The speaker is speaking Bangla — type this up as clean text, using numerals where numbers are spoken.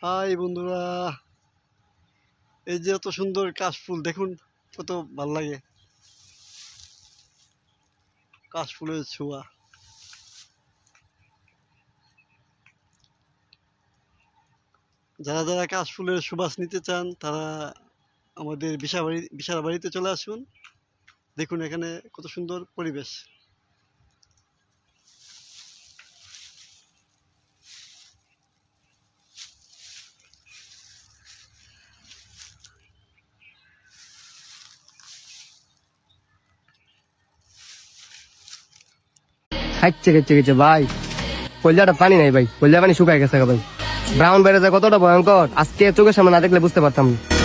হাই বন্ধুরা, এই যে এত সুন্দর কাশফুল দেখুন, কত ভাল লাগে কাশফুলের ছোঁয়া। যারা যারা কাশফুলের সুবাস নিতে চান তারা আমাদের বিশাল বাড়িতে চলে আসুন। দেখুন এখানে কত সুন্দর পরিবেশ। খাইছে খাইছে খাইছে ভাই, কলজাটা পানি নাই ভাই, কলজা পানি শুকায় গেছে ভাই। ব্রাউন বেড়ে যায় কতটা ভয়ঙ্কর, আজকে চোখের সামনে না দেখলে বুঝতে পারতাম না।